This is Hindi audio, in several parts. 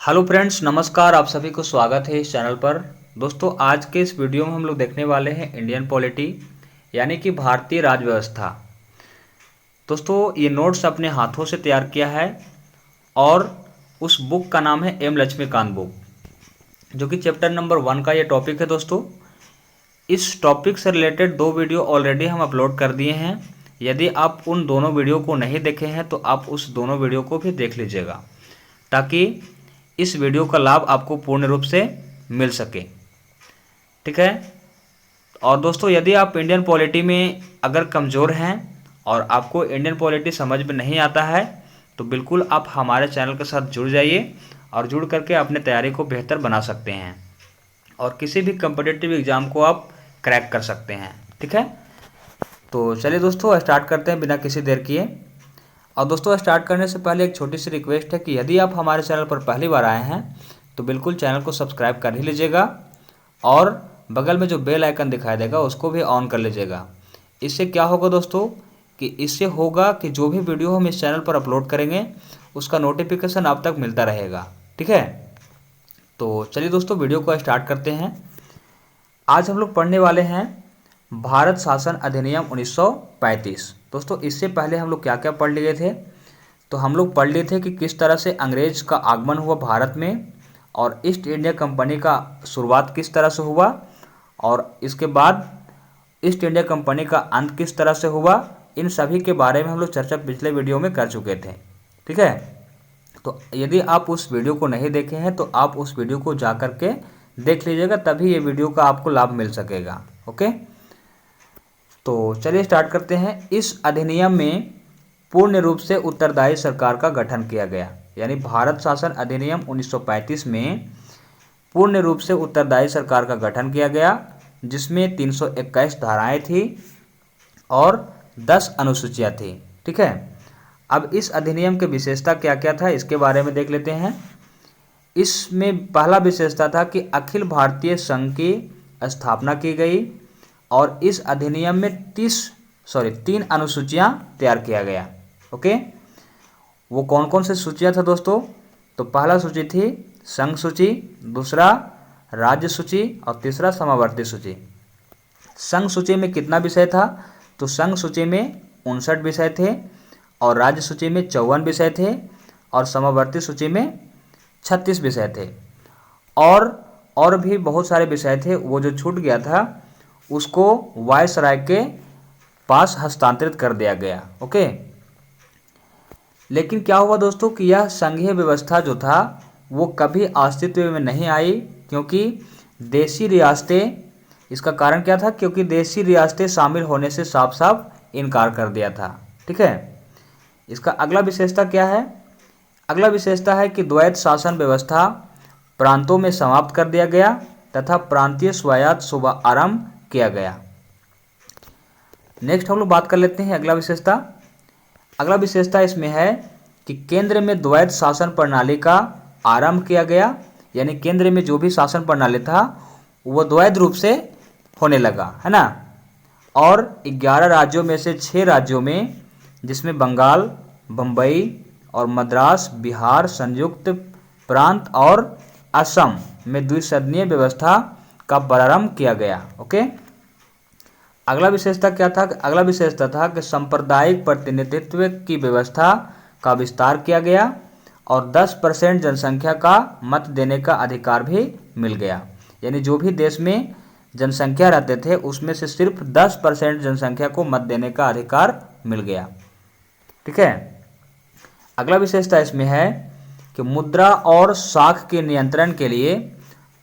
हेलो फ्रेंड्स, नमस्कार। आप सभी को स्वागत है इस चैनल पर। दोस्तों, आज के इस वीडियो में हम लोग देखने वाले हैं इंडियन पॉलिटी यानी कि भारतीय राज व्यवस्था। दोस्तों, ये नोट्स अपने हाथों से तैयार किया है और उस बुक का नाम है एम लक्ष्मीकांत बुक, जो कि चैप्टर नंबर 1 का ये टॉपिक है। दोस्तों, इस टॉपिक से रिलेटेड 2 वीडियो ऑलरेडी हम अपलोड कर दिए हैं। यदि आप उन दोनों वीडियो को नहीं देखे हैं तो आप उस दोनों वीडियो को भी देख लीजिएगा, ताकि इस वीडियो का लाभ आपको पूर्ण रूप से मिल सके। ठीक है। और दोस्तों, यदि आप इंडियन पॉलिटी में अगर कमज़ोर हैं और आपको इंडियन पॉलिटी समझ में नहीं आता है, तो बिल्कुल आप हमारे चैनल के साथ जुड़ जाइए और जुड़ करके अपने तैयारी को बेहतर बना सकते हैं और किसी भी कम्पिटिटिव एग्ज़ाम को आप क्रैक कर सकते हैं। ठीक है। तो चलिए दोस्तों, स्टार्ट करते हैं बिना किसी देर किए। और दोस्तों, स्टार्ट करने से पहले एक छोटी सी रिक्वेस्ट है कि यदि आप हमारे चैनल पर पहली बार आए हैं तो बिल्कुल चैनल को सब्सक्राइब कर ही लीजिएगा और बगल में जो बेल आइकन दिखाई देगा उसको भी ऑन कर लीजिएगा। इससे क्या होगा दोस्तों, कि इससे होगा कि जो भी वीडियो हम इस चैनल पर अपलोड करेंगे उसका नोटिफिकेशन आप तक मिलता रहेगा। ठीक है। तो चलिए दोस्तों, वीडियो को स्टार्ट करते हैं। आज हम लोग पढ़ने वाले हैं भारत शासन अधिनियम 1935। दोस्तों, इससे पहले हम लोग क्या क्या पढ़ लिए थे, तो हम लोग पढ़ लिए थे कि किस तरह से अंग्रेज का आगमन हुआ भारत में और ईस्ट इंडिया कंपनी का शुरुआत किस तरह से हुआ, और इसके बाद ईस्ट इंडिया कंपनी का अंत किस तरह से हुआ। इन सभी के बारे में हम लोग चर्चा पिछले वीडियो में कर चुके थे। ठीक है। तो यदि आप उस वीडियो को नहीं देखे हैं तो आप उस वीडियो को जा कर के देख लीजिएगा, तभी ये वीडियो का आपको लाभ मिल सकेगा। ओके। तो चलिए स्टार्ट करते हैं। इस अधिनियम में पूर्ण रूप से उत्तरदायी सरकार का गठन किया गया, यानी भारत शासन अधिनियम 1935 में पूर्ण रूप से उत्तरदायी सरकार का गठन किया गया, जिसमें 321 धाराएं थी और 10 अनुसूचियां थी। ठीक है। अब इस अधिनियम की विशेषता क्या क्या था, इसके बारे में देख लेते हैं। इसमें पहला विशेषता था कि अखिल भारतीय संघ की स्थापना की गई और इस अधिनियम में 3 अनुसूचियां तैयार किया गया। ओके। वो कौन कौन से सूचियां था दोस्तों, तो पहला सूची थी संघ सूची, दूसरा राज्य सूची और तीसरा समावर्ती सूची। संघ सूची में कितना विषय था, तो संघ सूची में 59 विषय थे और राज्य सूची में 54 विषय थे और समावर्ती सूची में 36 विषय थे। और भी बहुत सारे विषय थे। वो जो छूट गया था उसको वायसराय के पास हस्तांतरित कर दिया गया। ओके। लेकिन क्या हुआ दोस्तों कि यह संघीय व्यवस्था जो था वो कभी अस्तित्व में नहीं आई, क्योंकि देशी रियासतें, इसका कारण क्या था, क्योंकि देशी रियासतें शामिल होने से साफ साफ इनकार कर दिया था। ठीक है। इसका अगला विशेषता क्या है, अगला विशेषता है कि द्वैत शासन व्यवस्था प्रांतों में समाप्त कर दिया गया तथा प्रांतीय स्वायत्त शुभारंभ किया गया। नेक्स्ट हम लोग बात कर लेते हैं अगला विशेषता। अगला विशेषता इसमें है कि केंद्र में द्वैत शासन प्रणाली का आरंभ किया गया, यानी केंद्र में जो भी शासन प्रणाली था वो द्वैत रूप से होने लगा, है ना। और 11 राज्यों में से 6 राज्यों में, जिसमें बंगाल, बम्बई और मद्रास, बिहार, संयुक्त प्रांत और असम में द्विसदनीय व्यवस्था का प्रारंभ किया गया। ओके। अगला विशेषता क्या था, अगला विशेषता था कि सांप्रदायिक प्रतिनिधित्व की व्यवस्था का विस्तार किया गया और 10% जनसंख्या का मत देने का अधिकार भी मिल गया, यानी जो भी देश में जनसंख्या रहते थे उसमें से सिर्फ 10% जनसंख्या को मत देने का अधिकार मिल गया। ठीक है। अगला विशेषता इसमें है कि मुद्रा और साख के नियंत्रण के लिए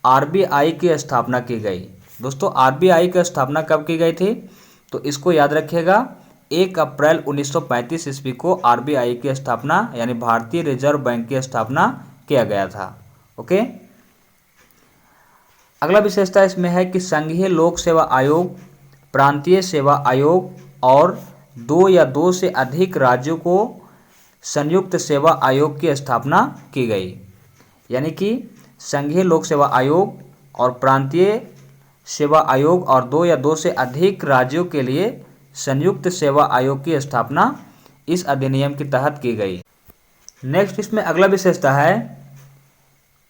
आरबीआई की स्थापना की गई। दोस्तों, आरबीआई की स्थापना कब की गई थी, तो इसको याद रखिएगा, 1 अप्रैल 1935 ईस्वी को आरबीआई की स्थापना यानी भारतीय रिजर्व बैंक की स्थापना किया गया था। ओके। अगला विशेषता इसमें है कि संघीय लोक सेवा आयोग, प्रांतीय सेवा आयोग और 2 या 2 से अधिक राज्यों को संयुक्त सेवा आयोग की स्थापना की गई, यानी कि संघीय लोक सेवा आयोग और प्रांतीय सेवा आयोग और 2 या 2 से अधिक राज्यों के लिए संयुक्त सेवा आयोग की स्थापना इस अधिनियम के तहत की गई। नेक्स्ट इसमें अगला विशेषता है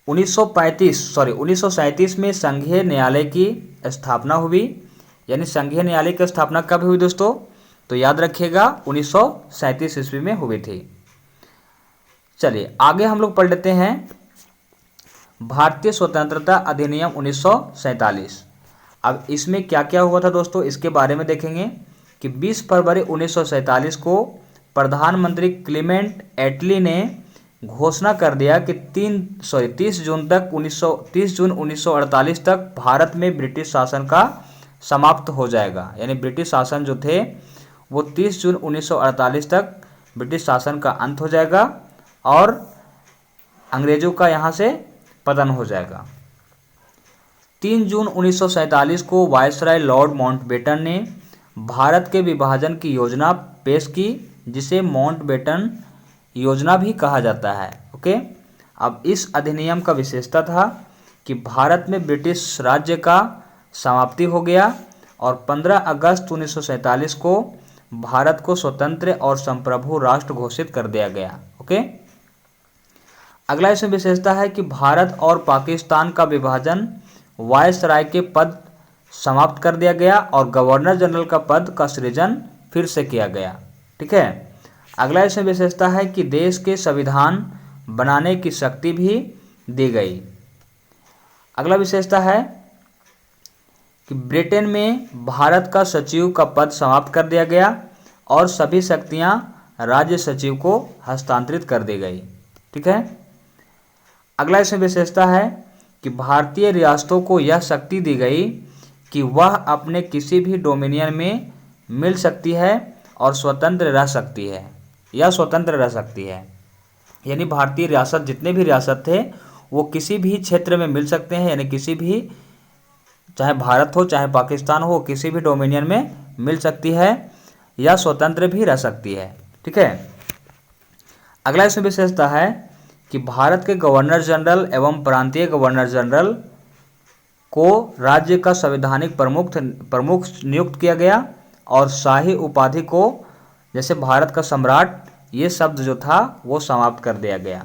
1937 में संघीय न्यायालय की स्थापना हुई। यानी संघीय न्यायालय की स्थापना कब हुई दोस्तों? तो याद रखिएगा 1937 ईस्वी में हुई थी। चलिए आगे हम लोग पढ़ लेते हैं भारतीय स्वतंत्रता अधिनियम 1947। अब इसमें क्या क्या हुआ था दोस्तों, इसके बारे में देखेंगे कि 20 फरवरी 1947 को प्रधानमंत्री क्लीमेंट एटली ने घोषणा कर दिया कि 30 जून 1948 तक भारत में ब्रिटिश शासन का समाप्त हो जाएगा। यानी ब्रिटिश शासन जो थे वो 30 जून 1948 तक ब्रिटिश शासन का अंत हो जाएगा और अंग्रेजों का यहाँ से पतन हो जाएगा। 3 जून 1947 को वायसराय लॉर्ड माउंटबेटन ने भारत के विभाजन की योजना पेश की, जिसे माउंटबेटन योजना भी कहा जाता है। ओके, अब इस अधिनियम का विशेषता था कि भारत में ब्रिटिश राज्य का समाप्ति हो गया और 15 अगस्त 1947 को भारत को स्वतंत्र और संप्रभु राष्ट्र घोषित कर दिया गया। ओके, अगला इसमें विशेषता है कि भारत और पाकिस्तान का विभाजन वायसराय के पद समाप्त कर दिया गया और गवर्नर जनरल का पद का सृजन फिर से किया गया। ठीक है, अगला इसमें विशेषता है कि देश के संविधान बनाने की शक्ति भी दी गई। अगला विशेषता है कि ब्रिटेन में भारत का सचिव का पद समाप्त कर दिया गया और सभी शक्तियां राज्य सचिव को हस्तांतरित कर दी गई। ठीक है, अगला इसमें विशेषता है कि भारतीय रियासतों को यह शक्ति दी गई कि वह अपने किसी भी डोमिनियन में मिल सकती है और स्वतंत्र रह सकती है या स्वतंत्र रह सकती है। यानी भारतीय रियासत, जितने भी रियासत थे वो किसी भी क्षेत्र में मिल सकते हैं, यानी किसी भी, चाहे भारत हो चाहे पाकिस्तान हो, किसी भी डोमिनियन में मिल सकती है या स्वतंत्र भी रह सकती है। ठीक है, अगला इसमें विशेषता है कि भारत के गवर्नर जनरल एवं प्रांतीय गवर्नर जनरल को राज्य का संवैधानिक प्रमुख नियुक्त किया गया और शाही उपाधि को, जैसे भारत का सम्राट, ये शब्द जो था वो समाप्त कर दिया गया।